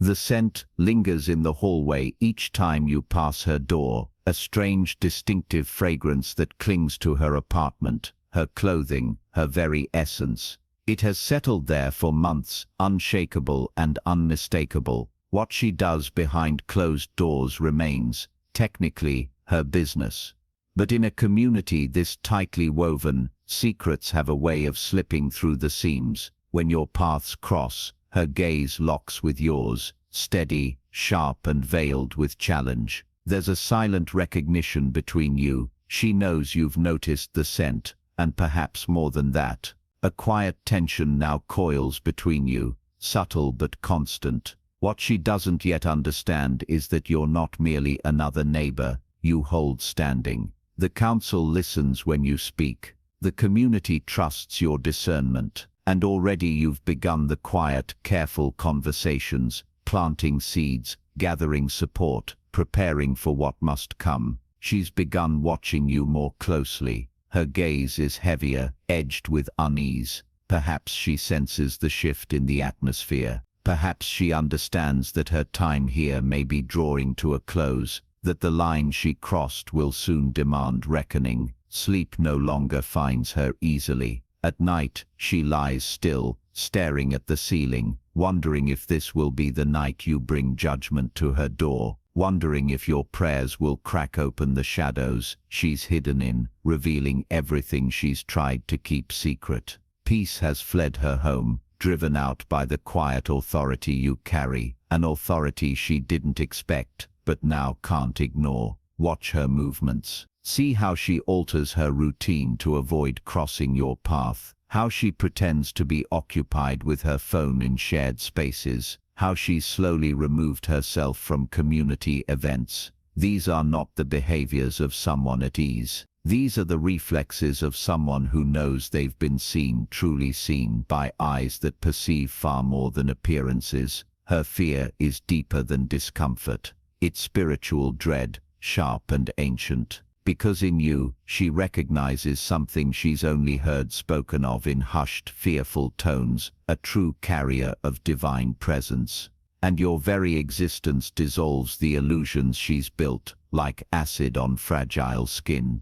The scent lingers in the hallway each time you pass her door, a strange, distinctive fragrance that clings to her apartment, her clothing, her very essence. It has settled there for months, unshakable and unmistakable. What she does behind closed doors remains, technically, her business. But in a community this tightly woven, secrets have a way of slipping through the seams. When your paths cross, her gaze locks with yours, steady, sharp and veiled with challenge. There's a silent recognition between you. She knows you've noticed the scent, and perhaps more than that. A quiet tension now coils between you, subtle but constant. What she doesn't yet understand is that you're not merely another neighbor, you hold standing. The council listens when you speak. The community trusts your discernment. And already you've begun the quiet, careful conversations, planting seeds, gathering support, preparing for what must come. She's begun watching you more closely. Her gaze is heavier, edged with unease. Perhaps she senses the shift in the atmosphere. Perhaps she understands that her time here may be drawing to a close, that the line she crossed will soon demand reckoning. Sleep no longer finds her easily. At night, she lies still, staring at the ceiling, wondering if this will be the night you bring judgment to her door, wondering if your prayers will crack open the shadows she's hidden in, revealing everything she's tried to keep secret. Peace has fled her home, driven out by the quiet authority you carry, an authority she didn't expect, but now can't ignore. Watch her movements. See how she alters her routine to avoid crossing your path, how she pretends to be occupied with her phone in shared spaces, how she's slowly removed herself from community events. These are not the behaviors of someone at ease. These are the reflexes of someone who knows they've been seen, truly seen, by eyes that perceive far more than appearances. Her fear is deeper than discomfort. It's spiritual dread, sharp and ancient. Because in you, she recognizes something she's only heard spoken of in hushed, fearful tones, a true carrier of divine presence. And your very existence dissolves the illusions she's built, like acid on fragile skin.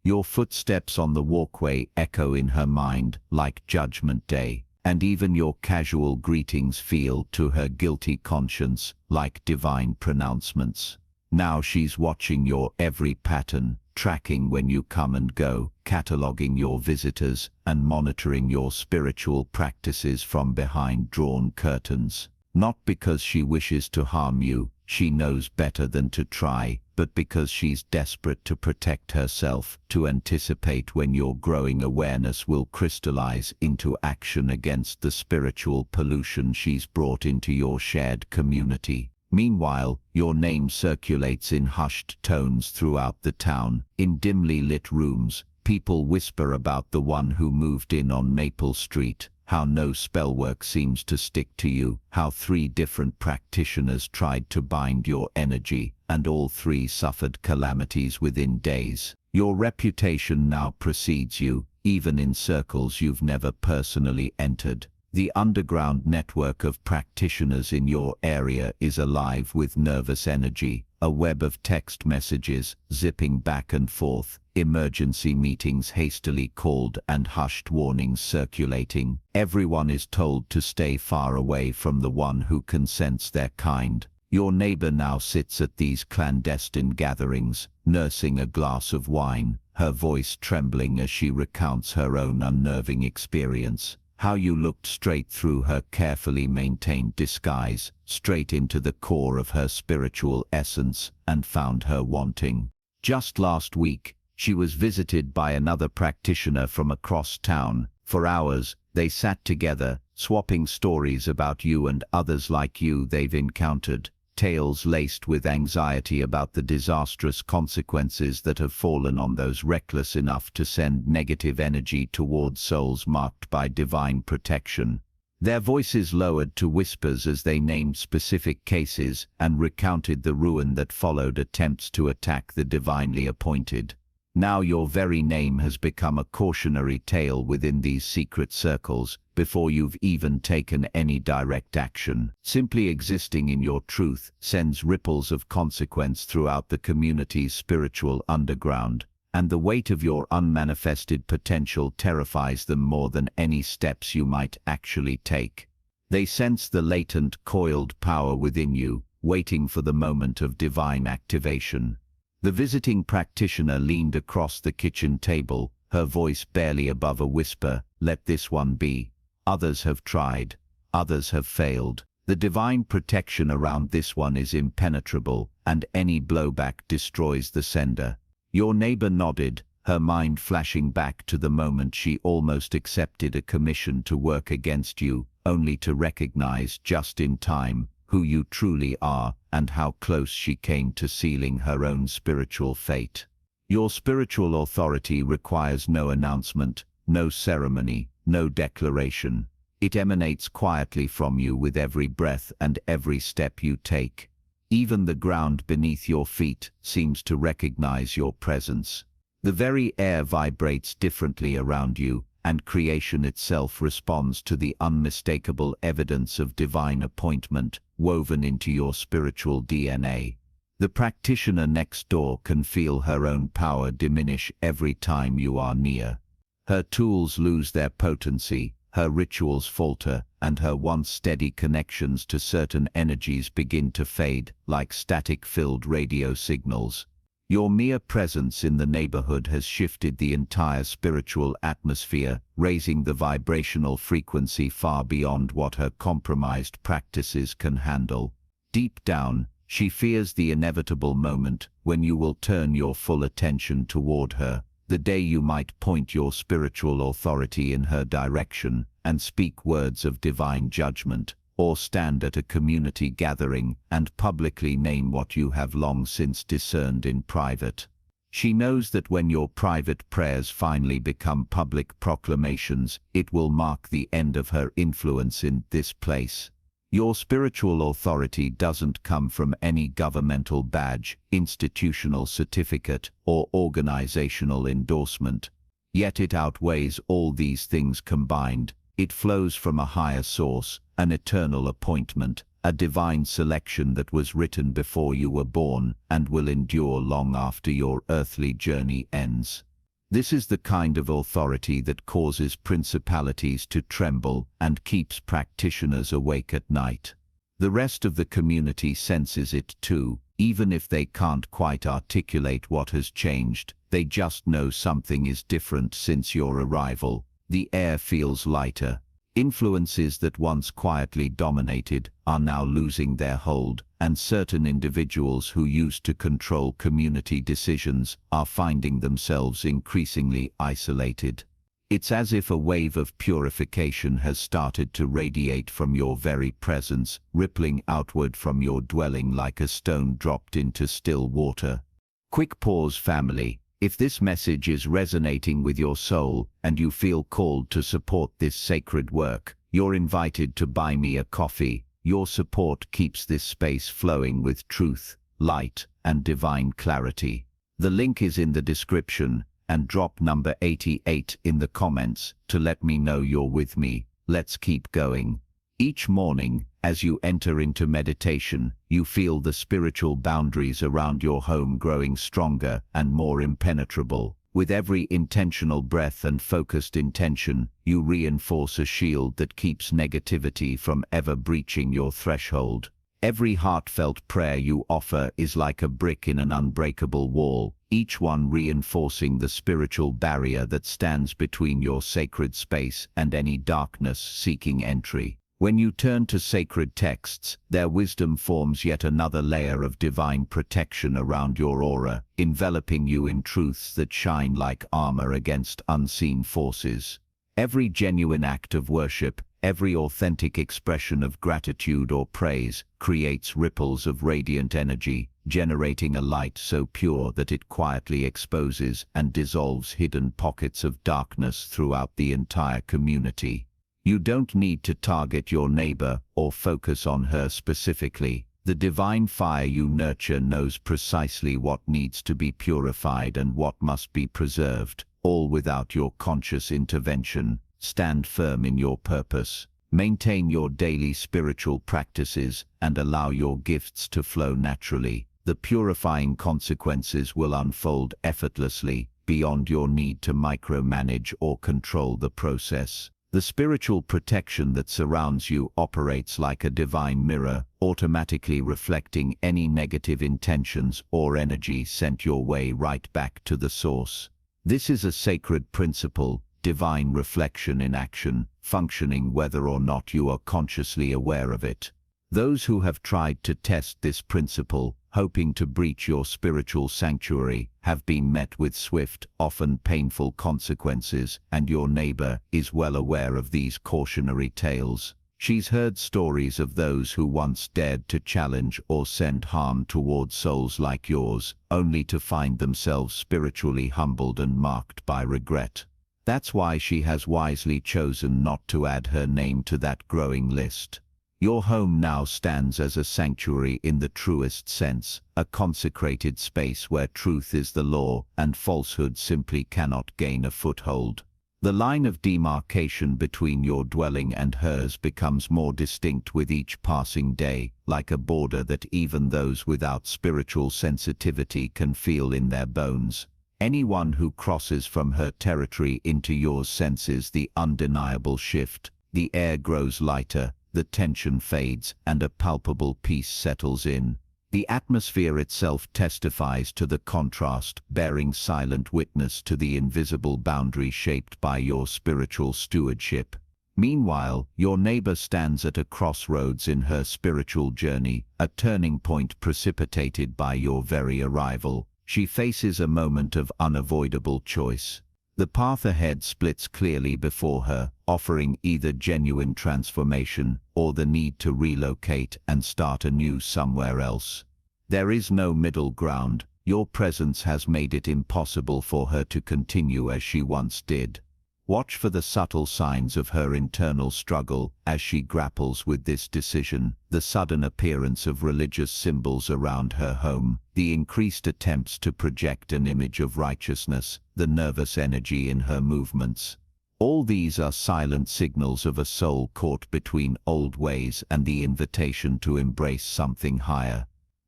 Your footsteps on the walkway echo in her mind, like Judgment Day, and even your casual greetings feel, to her guilty conscience, like divine pronouncements. Now she's watching your every pattern, tracking when you come and go, cataloging your visitors, and monitoring your spiritual practices from behind drawn curtains. Not because she wishes to harm you, she knows better than to try, but because she's desperate to protect herself, to anticipate when your growing awareness will crystallize into action against the spiritual pollution she's brought into your shared community. Meanwhile, your name circulates in hushed tones throughout the town. In dimly lit rooms, people whisper about the one who moved in on Maple Street, how no spellwork seems to stick to you, how 3 different practitioners tried to bind your energy, and all 3 suffered calamities within days. Your reputation now precedes you, even in circles you've never personally entered. The underground network of practitioners in your area is alive with nervous energy, a web of text messages zipping back and forth, emergency meetings hastily called and hushed warnings circulating. Everyone is told to stay far away from the one who can sense their kind. Your neighbor now sits at these clandestine gatherings, nursing a glass of wine, her voice trembling as she recounts her own unnerving experience. How you looked straight through her carefully maintained disguise, straight into the core of her spiritual essence, and found her wanting. Just last week, she was visited by another practitioner from across town. For hours, they sat together, swapping stories about you and others like you they've encountered, tales laced with anxiety about the disastrous consequences that have fallen on those reckless enough to send negative energy towards souls marked by divine protection. Their voices lowered to whispers as they named specific cases and recounted the ruin that followed attempts to attack the divinely appointed. Now your very name has become a cautionary tale within these secret circles before you've even taken any direct action. Simply existing in your truth sends ripples of consequence throughout the community's spiritual underground, and the weight of your unmanifested potential terrifies them more than any steps you might actually take. They sense the latent, coiled power within you, waiting for the moment of divine activation. The visiting practitioner leaned across the kitchen table, her voice barely above a whisper. Let this one be. Others have tried. Others have failed. The divine protection around this one is impenetrable, and any blowback destroys the sender. Your neighbor nodded, her mind flashing back to the moment she almost accepted a commission to work against you, only to recognize just in time who you truly are and how close she came to sealing her own spiritual fate. Your spiritual authority requires no announcement, no ceremony, no declaration. It emanates quietly from you with every breath and every step you take. Even the ground beneath your feet seems to recognize your presence. The very air vibrates differently around you, and creation itself responds to the unmistakable evidence of divine appointment woven into your spiritual DNA. The practitioner next door can feel her own power diminish every time you are near. Her tools lose their potency, her rituals falter, and her once steady connections to certain energies begin to fade like static-filled radio signals. Your mere presence in the neighborhood has shifted the entire spiritual atmosphere, raising the vibrational frequency far beyond what her compromised practices can handle. Deep down, she fears the inevitable moment when you will turn your full attention toward her, the day you might point your spiritual authority in her direction and speak words of divine judgment, or stand at a community gathering and publicly name what you have long since discerned in private. She knows that when your private prayers finally become public proclamations, it will mark the end of her influence in this place. Your spiritual authority doesn't come from any governmental badge, institutional certificate, or organizational endorsement. Yet it outweighs all these things combined. It flows from a higher source, an eternal appointment, a divine selection that was written before you were born and will endure long after your earthly journey ends. This is the kind of authority that causes principalities to tremble and keeps practitioners awake at night. The rest of the community senses it too, even if they can't quite articulate what has changed. They just know something is different since your arrival. The air feels lighter. Influences that once quietly dominated are now losing their hold, and certain individuals who used to control community decisions are finding themselves increasingly isolated. It's as if a wave of purification has started to radiate from your very presence, rippling outward from your dwelling like a stone dropped into still water. Quick pause, family. If this message is resonating with your soul and you feel called to support this sacred work, you're invited to buy me a coffee. Your support keeps this space flowing with truth, light, and divine clarity. The link is in the description, and drop number 88 in the comments to let me know you're with me. Let's keep going. Each morning, as you enter into meditation, you feel the spiritual boundaries around your home growing stronger and more impenetrable. With every intentional breath and focused intention, you reinforce a shield that keeps negativity from ever breaching your threshold. Every heartfelt prayer you offer is like a brick in an unbreakable wall, each one reinforcing the spiritual barrier that stands between your sacred space and any darkness seeking entry. When you turn to sacred texts, their wisdom forms yet another layer of divine protection around your aura, enveloping you in truths that shine like armor against unseen forces. Every genuine act of worship, every authentic expression of gratitude or praise, creates ripples of radiant energy, generating a light so pure that it quietly exposes and dissolves hidden pockets of darkness throughout the entire community. You don't need to target your neighbor or focus on her specifically. The divine fire you nurture knows precisely what needs to be purified and what must be preserved, all without your conscious intervention. Stand firm in your purpose. Maintain your daily spiritual practices and allow your gifts to flow naturally. The purifying consequences will unfold effortlessly, beyond your need to micromanage or control the process. The spiritual protection that surrounds you operates like a divine mirror, automatically reflecting any negative intentions or energy sent your way right back to the source. This is a sacred principle, divine reflection in action, functioning whether or not you are consciously aware of it. Those who have tried to test this principle, hoping to breach your spiritual sanctuary, have been met with swift, often painful consequences, and your neighbor is well aware of these cautionary tales. She's heard stories of those who once dared to challenge or send harm towards souls like yours, only to find themselves spiritually humbled and marked by regret. That's why she has wisely chosen not to add her name to that growing list. Your home now stands as a sanctuary in the truest sense, a consecrated space where truth is the law and falsehood simply cannot gain a foothold. The line of demarcation between your dwelling and hers becomes more distinct with each passing day, like a border that even those without spiritual sensitivity can feel in their bones. Anyone who crosses from her territory into yours senses the undeniable shift. The air grows lighter, the tension fades, and a palpable peace settles in. The atmosphere itself testifies to the contrast, bearing silent witness to the invisible boundary shaped by your spiritual stewardship. Meanwhile, your neighbor stands at a crossroads in her spiritual journey, a turning point precipitated by your very arrival. She faces a moment of unavoidable choice. The path ahead splits clearly before her, offering either genuine transformation or the need to relocate and start anew somewhere else. There is no middle ground. Your presence has made it impossible for her to continue as she once did. Watch for the subtle signs of her internal struggle as she grapples with this decision: the sudden appearance of religious symbols around her home, the increased attempts to project an image of righteousness, the nervous energy in her movements. All these are silent signals of a soul caught between old ways and the invitation to embrace something higher.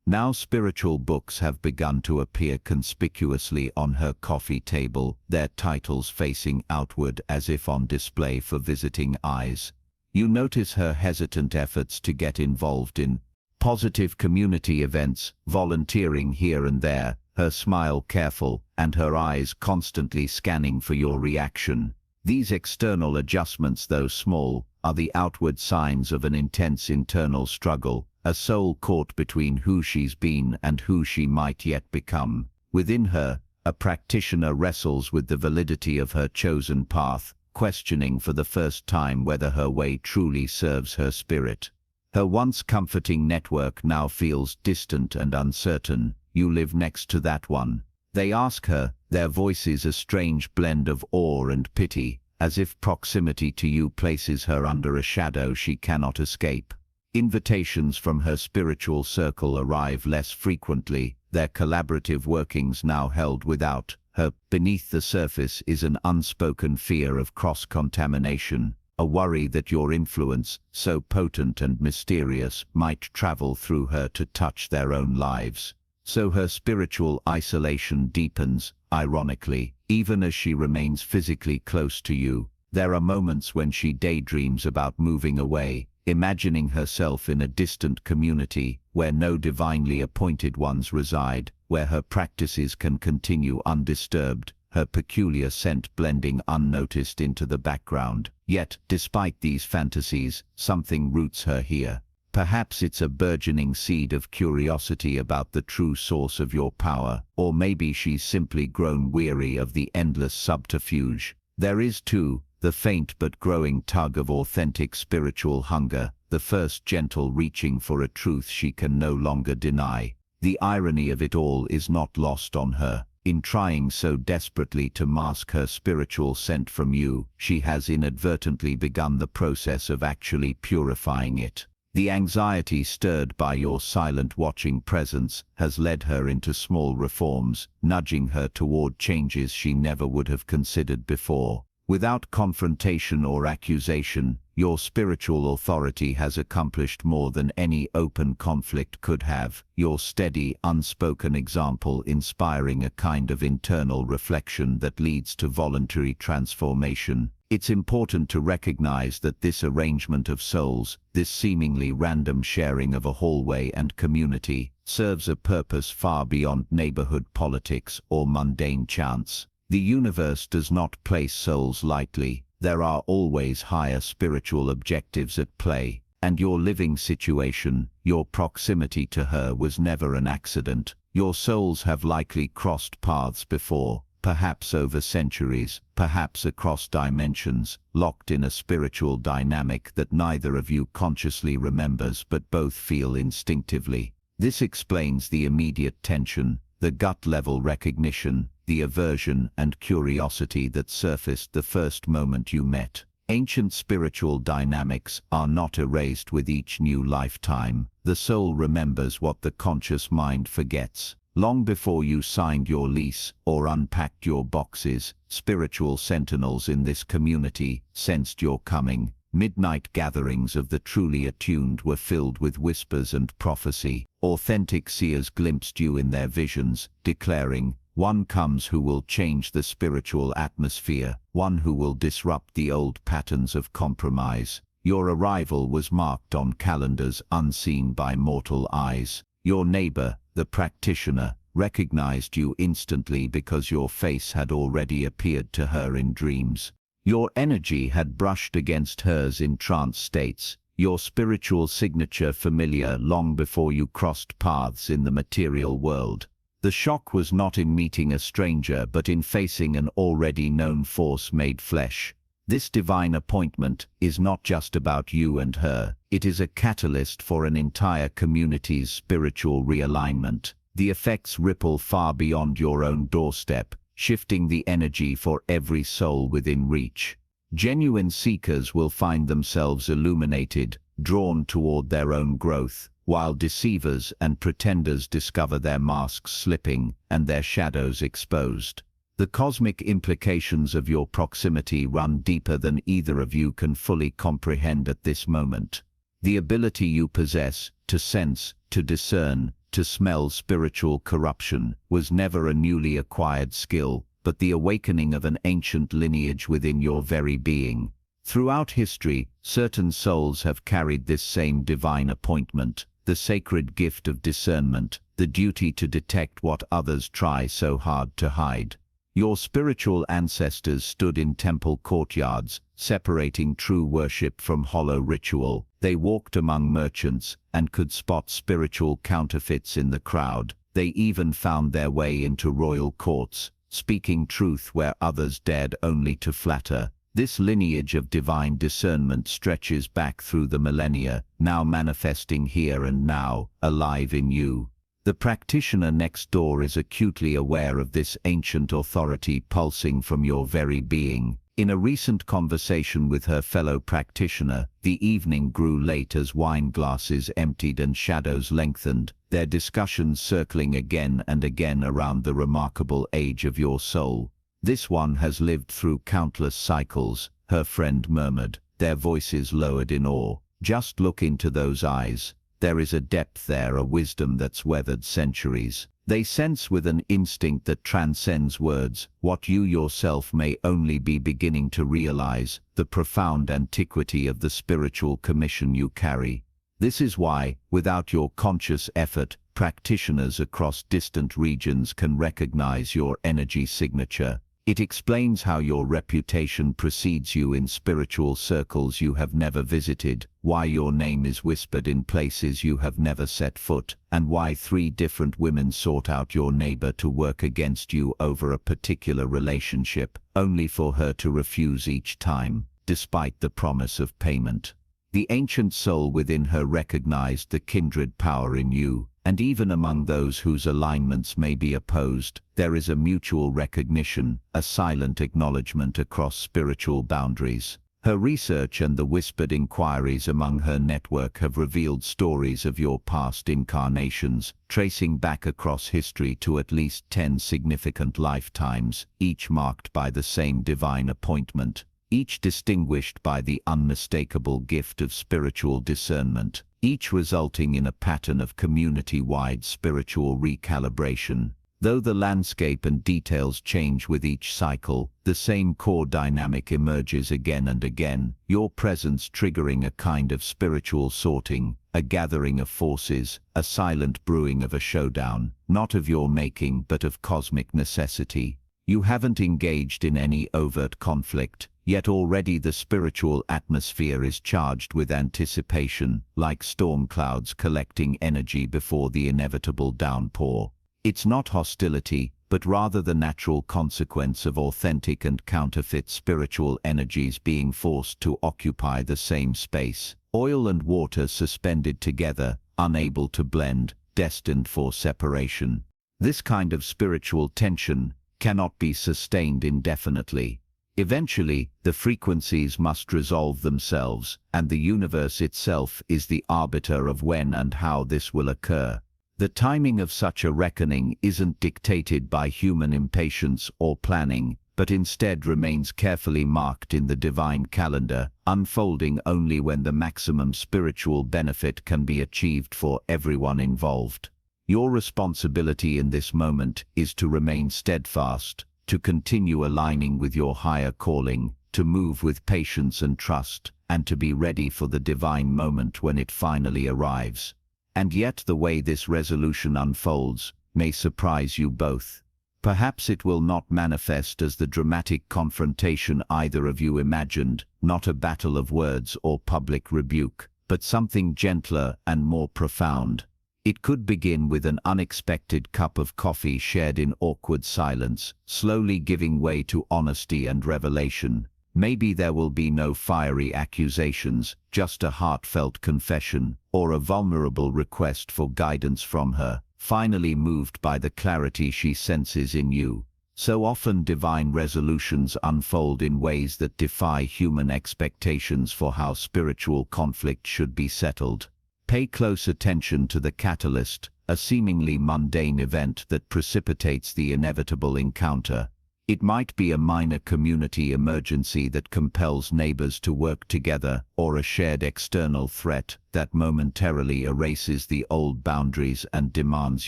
Now spiritual books have begun to appear conspicuously on her coffee table, their titles facing outward as if on display for visiting eyes. You notice her hesitant efforts to get involved in positive community events, volunteering here and there, her smile careful, and her eyes constantly scanning for your reaction. These external adjustments, though small, are the outward signs of an intense internal struggle, a soul caught between who she's been and who she might yet become. Within her, a practitioner wrestles with the validity of her chosen path, questioning for the first time whether her way truly serves her spirit. Her once comforting network now feels distant and uncertain. You live next to that one. They ask her, their voices a strange blend of awe and pity, as if proximity to you places her under a shadow she cannot escape. Invitations from her spiritual circle arrive less frequently, their collaborative workings now held without her. Beneath the surface is an unspoken fear of cross-contamination, a worry that your influence, so potent and mysterious, might travel through her to touch their own lives. So her spiritual isolation deepens, ironically, even as she remains physically close to you. There are moments when she daydreams about moving away, imagining herself in a distant community where no divinely appointed ones reside, where her practices can continue undisturbed, her peculiar scent blending unnoticed into the background. Yet, despite these fantasies, something roots her here. Perhaps it's a burgeoning seed of curiosity about the true source of your power, or maybe she's simply grown weary of the endless subterfuge. There is, too, the faint but growing tug of authentic spiritual hunger, the first gentle reaching for a truth she can no longer deny. The irony of it all is not lost on her. In trying so desperately to mask her spiritual scent from you, she has inadvertently begun the process of actually purifying it. The anxiety stirred by your silent watching presence has led her into small reforms, nudging her toward changes she never would have considered before. Without confrontation or accusation, your spiritual authority has accomplished more than any open conflict could have, your steady, unspoken example inspiring a kind of internal reflection that leads to voluntary transformation. It's important to recognize that this arrangement of souls, this seemingly random sharing of a hallway and community, serves a purpose far beyond neighborhood politics or mundane chance. The universe does not place souls lightly. There are always higher spiritual objectives at play, and your living situation, your proximity to her was never an accident. Your souls have likely crossed paths before, perhaps over centuries, perhaps across dimensions, locked in a spiritual dynamic that neither of you consciously remembers but both feel instinctively. This explains the immediate tension, the gut-level recognition, the aversion and curiosity that surfaced the first moment you met. Ancient spiritual dynamics are not erased with each new lifetime. The soul remembers what the conscious mind forgets. Long before you signed your lease or unpacked your boxes, spiritual sentinels in this community sensed your coming. Midnight gatherings of the truly attuned were filled with whispers and prophecy. Authentic seers glimpsed you in their visions, declaring, "One comes who will change the spiritual atmosphere, one who will disrupt the old patterns of compromise." Your arrival was marked on calendars unseen by mortal eyes. Your neighbor, the practitioner, recognized you instantly because your face had already appeared to her in dreams. Your energy had brushed against hers in trance states, your spiritual signature familiar long before you crossed paths in the material world. The shock was not in meeting a stranger but in facing an already known force made flesh. This divine appointment is not just about you and her, it is a catalyst for an entire community's spiritual realignment. The effects ripple far beyond your own doorstep, shifting the energy for every soul within reach. Genuine seekers will find themselves illuminated, drawn toward their own growth, while deceivers and pretenders discover their masks slipping and their shadows exposed. The cosmic implications of your proximity run deeper than either of you can fully comprehend at this moment. The ability you possess to sense, to discern, to smell spiritual corruption was never a newly acquired skill, but the awakening of an ancient lineage within your very being. Throughout history, certain souls have carried this same divine appointment, the sacred gift of discernment, the duty to detect what others try so hard to hide. Your spiritual ancestors stood in temple courtyards, separating true worship from hollow ritual. They walked among merchants and could spot spiritual counterfeits in the crowd. They even found their way into royal courts, speaking truth where others dared only to flatter. This lineage of divine discernment stretches back through the millennia, now manifesting here and now, alive in you. The practitioner next door is acutely aware of this ancient authority pulsing from your very being. In a recent conversation with her fellow practitioner, the evening grew late as wine glasses emptied and shadows lengthened, their discussions circling again and again around the remarkable age of your soul. "This one has lived through countless cycles," her friend murmured, their voices lowered in awe. "Just look into those eyes. There is a depth there, a wisdom that's weathered centuries. They sense with an instinct that transcends words what you yourself may only be beginning to realize, the profound antiquity of the spiritual commission you carry. This is why, without your conscious effort, practitioners across distant regions can recognize your energy signature. It explains how your reputation precedes you in spiritual circles you have never visited, why your name is whispered in places you have never set foot, and why 3 different women sought out your neighbor to work against you over a particular relationship, only for her to refuse each time, despite the promise of payment. The ancient soul within her recognized the kindred power in you, and even among those whose alignments may be opposed, there is a mutual recognition, a silent acknowledgement across spiritual boundaries. Her research and the whispered inquiries among her network have revealed stories of your past incarnations, tracing back across history to at least 10 significant lifetimes, each marked by the same divine appointment, each distinguished by the unmistakable gift of spiritual discernment, each resulting in a pattern of community-wide spiritual recalibration. Though the landscape and details change with each cycle, the same core dynamic emerges again and again, your presence triggering a kind of spiritual sorting, a gathering of forces, a silent brewing of a showdown, not of your making but of cosmic necessity. You haven't engaged in any overt conflict, yet already the spiritual atmosphere is charged with anticipation, like storm clouds collecting energy before the inevitable downpour. It's not hostility, but rather the natural consequence of authentic and counterfeit spiritual energies being forced to occupy the same space. Oil and water suspended together, unable to blend, destined for separation. This kind of spiritual tension cannot be sustained indefinitely. Eventually, the frequencies must resolve themselves, and the universe itself is the arbiter of when and how this will occur. The timing of such a reckoning isn't dictated by human impatience or planning, but instead remains carefully marked in the divine calendar, unfolding only when the maximum spiritual benefit can be achieved for everyone involved. Your responsibility in this moment is to remain steadfast, to continue aligning with your higher calling, to move with patience and trust, and to be ready for the divine moment when it finally arrives. And yet the way this resolution unfolds may surprise you both. Perhaps it will not manifest as the dramatic confrontation either of you imagined, not a battle of words or public rebuke, but something gentler and more profound. It could begin with an unexpected cup of coffee shared in awkward silence, slowly giving way to honesty and revelation. Maybe there will be no fiery accusations, just a heartfelt confession, or a vulnerable request for guidance from her, finally moved by the clarity she senses in you. So often divine resolutions unfold in ways that defy human expectations for how spiritual conflict should be settled. Pay close attention to the catalyst, a seemingly mundane event that precipitates the inevitable encounter. It might be a minor community emergency that compels neighbors to work together, or a shared external threat that momentarily erases the old boundaries and demands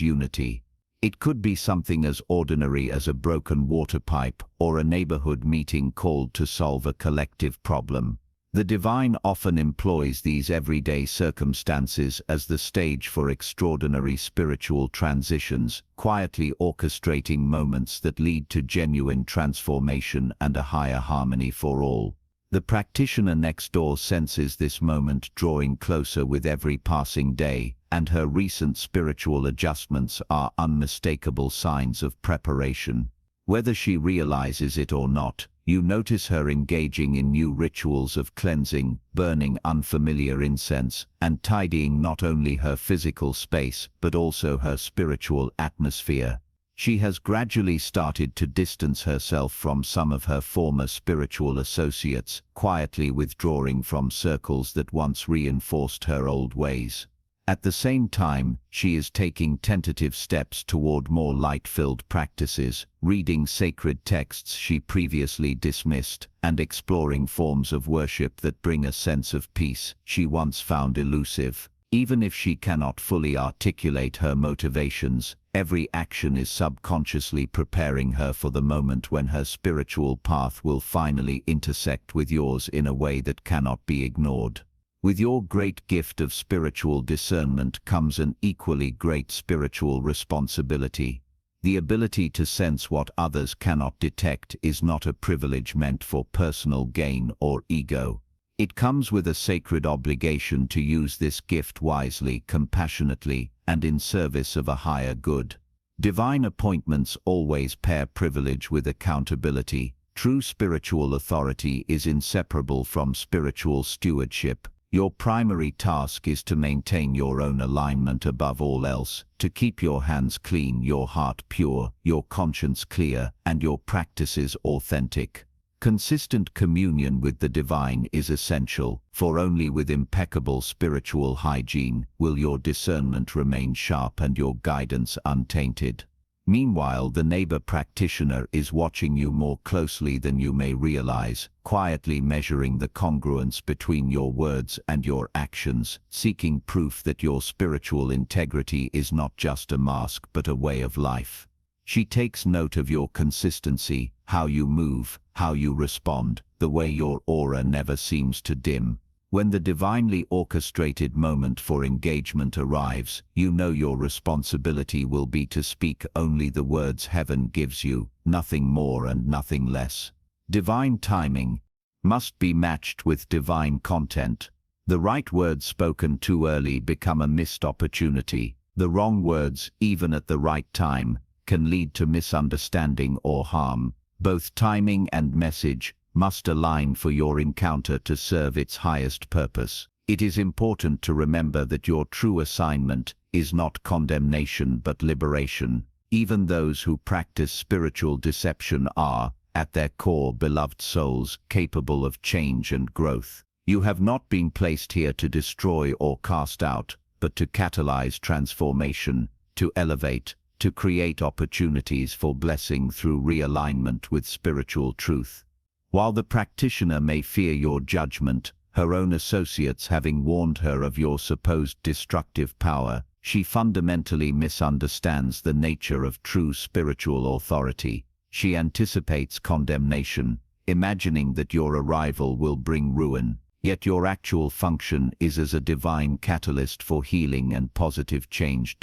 unity. It could be something as ordinary as a broken water pipe or a neighborhood meeting called to solve a collective problem. The divine often employs these everyday circumstances as the stage for extraordinary spiritual transitions, quietly orchestrating moments that lead to genuine transformation and a higher harmony for all. The practitioner next door senses this moment drawing closer with every passing day, and her recent spiritual adjustments are unmistakable signs of preparation. Whether she realizes it or not, you notice her engaging in new rituals of cleansing, burning unfamiliar incense, and tidying not only her physical space but also her spiritual atmosphere. She has gradually started to distance herself from some of her former spiritual associates, quietly withdrawing from circles that once reinforced her old ways. At the same time, she is taking tentative steps toward more light-filled practices, reading sacred texts she previously dismissed, and exploring forms of worship that bring a sense of peace she once found elusive. Even if she cannot fully articulate her motivations, every action is subconsciously preparing her for the moment when her spiritual path will finally intersect with yours in a way that cannot be ignored. With your great gift of spiritual discernment comes an equally great spiritual responsibility. The ability to sense what others cannot detect is not a privilege meant for personal gain or ego. It comes with a sacred obligation to use this gift wisely, compassionately, and in service of a higher good. Divine appointments always pair privilege with accountability. True spiritual authority is inseparable from spiritual stewardship. Your primary task is to maintain your own alignment above all else, to keep your hands clean, your heart pure, your conscience clear, and your practices authentic. Consistent communion with the divine is essential, for only with impeccable spiritual hygiene will your discernment remain sharp and your guidance untainted. Meanwhile, the neighbor practitioner is watching you more closely than you may realize, quietly measuring the congruence between your words and your actions, seeking proof that your spiritual integrity is not just a mask but a way of life. She takes note of your consistency, how you move, how you respond, the way your aura never seems to dim. When the divinely orchestrated moment for engagement arrives, you know your responsibility will be to speak only the words heaven gives you, nothing more and nothing less. Divine timing must be matched with divine content. The right words spoken too early become a missed opportunity. The wrong words, even at the right time, can lead to misunderstanding or harm. Both timing and message must align for your encounter to serve its highest purpose. It is important to remember that your true assignment is not condemnation but liberation. Even those who practice spiritual deception are, at their core, beloved souls capable of change and growth. You have not been placed here to destroy or cast out, but to catalyze transformation, to elevate, to create opportunities for blessing through realignment with spiritual truth. While the practitioner may fear your judgment, her own associates having warned her of your supposed destructive power, she fundamentally misunderstands the nature of true spiritual authority. She anticipates condemnation, imagining that your arrival will bring ruin, yet your actual function is as a divine catalyst for healing and positive change.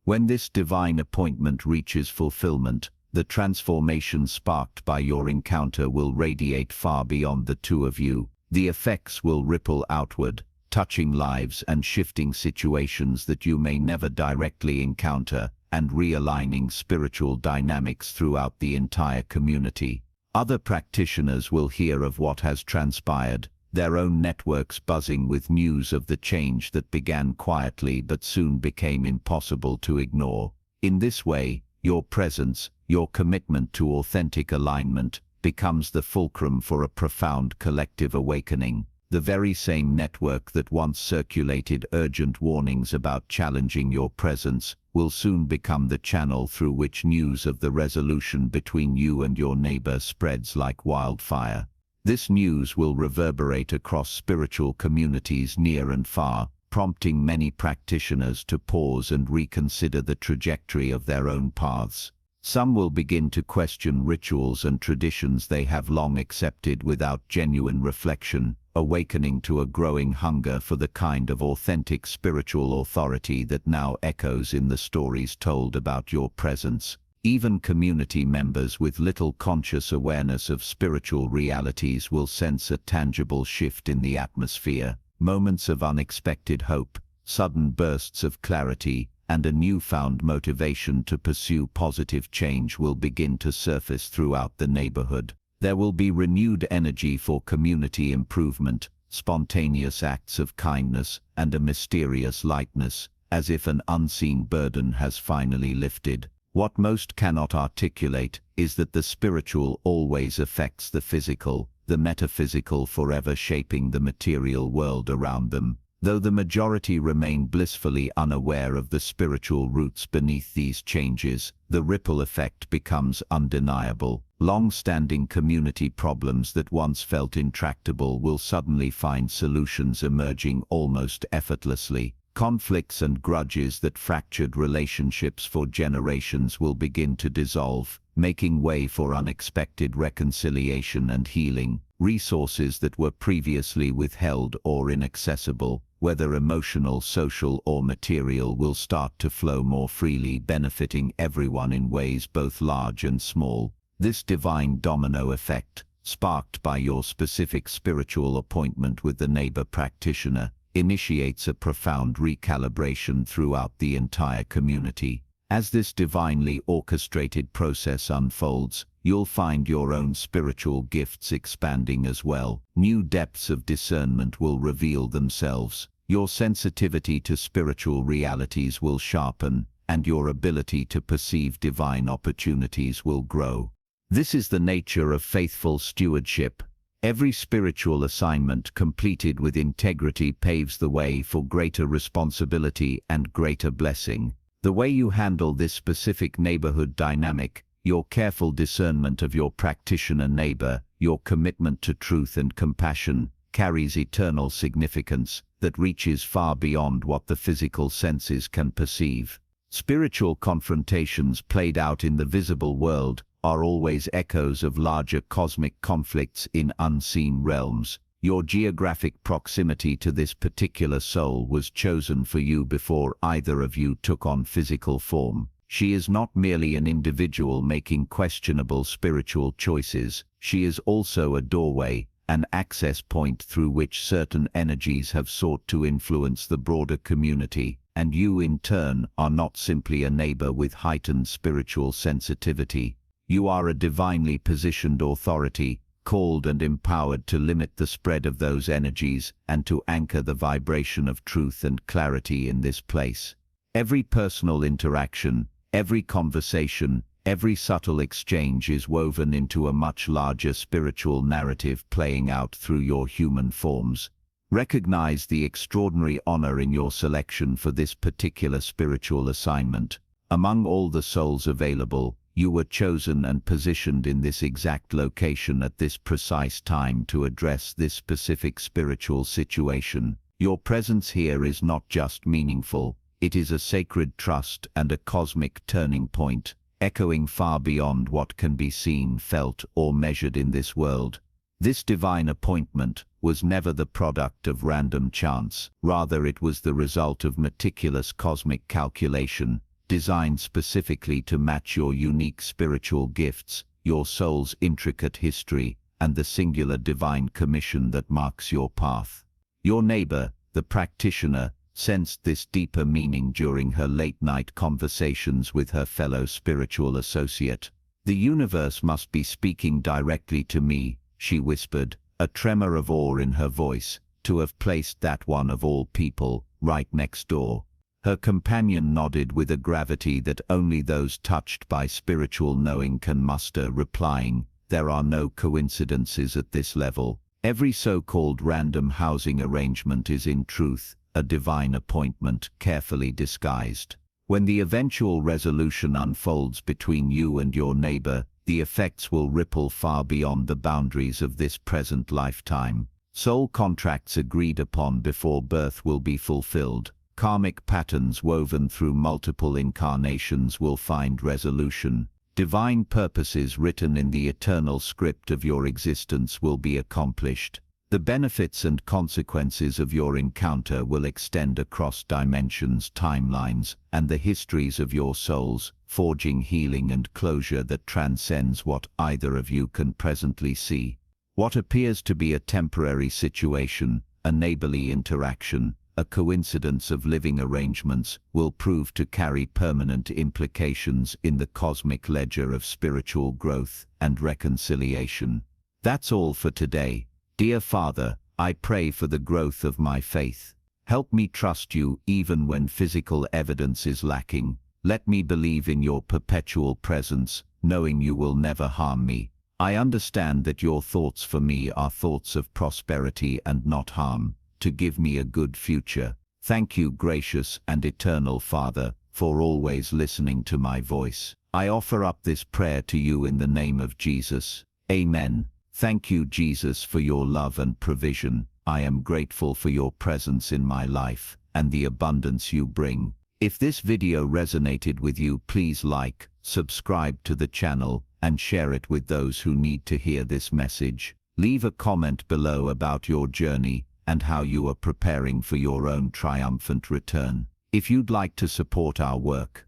When this divine appointment reaches fulfillment, the transformation sparked by your encounter will radiate far beyond the two of you. The effects will ripple outward, touching lives and shifting situations that you may never directly encounter, and realigning spiritual dynamics throughout the entire community. Other practitioners will hear of what has transpired, their own networks buzzing with news of the change that began quietly but soon became impossible to ignore. In this way, your presence, your commitment to authentic alignment, becomes the fulcrum for a profound collective awakening. The very same network that once circulated urgent warnings about challenging your presence will soon become the channel through which news of the resolution between you and your neighbor spreads like wildfire. This news will reverberate across spiritual communities near and far, prompting many practitioners to pause and reconsider the trajectory of their own paths. Some will begin to question rituals and traditions they have long accepted without genuine reflection, awakening to a growing hunger for the kind of authentic spiritual authority that now echoes in the stories told about your presence. Even community members with little conscious awareness of spiritual realities will sense a tangible shift in the atmosphere. Moments of unexpected hope, sudden bursts of clarity, and a newfound motivation to pursue positive change will begin to surface throughout the neighborhood. There will be renewed energy for community improvement, spontaneous acts of kindness, and a mysterious lightness, as if an unseen burden has finally lifted. What most cannot articulate is that the spiritual always affects the physical, the metaphysical forever shaping the material world around them. Though the majority remain blissfully unaware of the spiritual roots beneath these changes, the ripple effect becomes undeniable. Long-standing community problems that once felt intractable will suddenly find solutions emerging almost effortlessly. Conflicts and grudges that fractured relationships for generations will begin to dissolve, making way for unexpected reconciliation and healing. Resources that were previously withheld or inaccessible, whether emotional, social, or material, will start to flow more freely, benefiting everyone in ways both large and small. This divine domino effect, sparked by your specific spiritual appointment with the neighbor practitioner, initiates a profound recalibration throughout the entire community. As this divinely orchestrated process unfolds, you'll find your own spiritual gifts expanding as well. New depths of discernment will reveal themselves. Your sensitivity to spiritual realities will sharpen, and your ability to perceive divine opportunities will grow. This is the nature of faithful stewardship. Every spiritual assignment completed with integrity paves the way for greater responsibility and greater blessing. The way you handle this specific neighborhood dynamic, your careful discernment of your practitioner neighbor, your commitment to truth and compassion, carries eternal significance that reaches far beyond what the physical senses can perceive. Spiritual confrontations played out in the visible world are always echoes of larger cosmic conflicts in unseen realms. Your geographic proximity to this particular soul was chosen for you before either of you took on physical form. She is not merely an individual making questionable spiritual choices. She is also a doorway, an access point through which certain energies have sought to influence the broader community, and you in turn are not simply a neighbor with heightened spiritual sensitivity. You are a divinely positioned authority, called and empowered to limit the spread of those energies and to anchor the vibration of truth and clarity in this place. Every personal interaction, every conversation, every subtle exchange is woven into a much larger spiritual narrative playing out through your human forms. Recognize the extraordinary honor in your selection for this particular spiritual assignment. Among all the souls available, you were chosen and positioned in this exact location at this precise time to address this specific spiritual situation. Your presence here is not just meaningful, it is a sacred trust and a cosmic turning point, echoing far beyond what can be seen, felt, or measured in this world. This divine appointment was never the product of random chance, rather it was the result of meticulous cosmic calculation, designed specifically to match your unique spiritual gifts, your soul's intricate history, and the singular divine commission that marks your path. Your neighbor, the practitioner, sensed this deeper meaning during her late-night conversations with her fellow spiritual associate. "The universe must be speaking directly to me," she whispered, a tremor of awe in her voice, to have placed that one of all people right next door. Her companion nodded with a gravity that only those touched by spiritual knowing can muster, replying, "There are no coincidences at this level. Every so-called random housing arrangement is in truth a divine appointment carefully disguised. When the eventual resolution unfolds between you and your neighbor, the effects will ripple far beyond the boundaries of this present lifetime. Soul contracts agreed upon before birth will be fulfilled. Karmic patterns woven through multiple incarnations will find resolution. Divine purposes written in the eternal script of your existence will be accomplished. The benefits and consequences of your encounter will extend across dimensions, timelines, and the histories of your souls, forging healing and closure that transcends what either of you can presently see. What appears to be a temporary situation, a neighborly interaction, a coincidence of living arrangements, will prove to carry permanent implications in the cosmic ledger of spiritual growth and reconciliation. That's all for today. Dear Father, I pray for the growth of my faith. Help me trust you even when physical evidence is lacking. Let me believe in your perpetual presence, knowing you will never harm me. I understand that your thoughts for me are thoughts of prosperity and not harm, to give me a good future. Thank you, gracious and eternal Father, for always listening to my voice. I offer up this prayer to you in the name of Jesus. Amen. Thank you, Jesus, for your love and provision. I am grateful for your presence in my life and the abundance you bring. If this video resonated with you, please like, subscribe to the channel, and share it with those who need to hear this message. Leave a comment below about your journey and how you are preparing for your own triumphant return. If you'd like to support our work,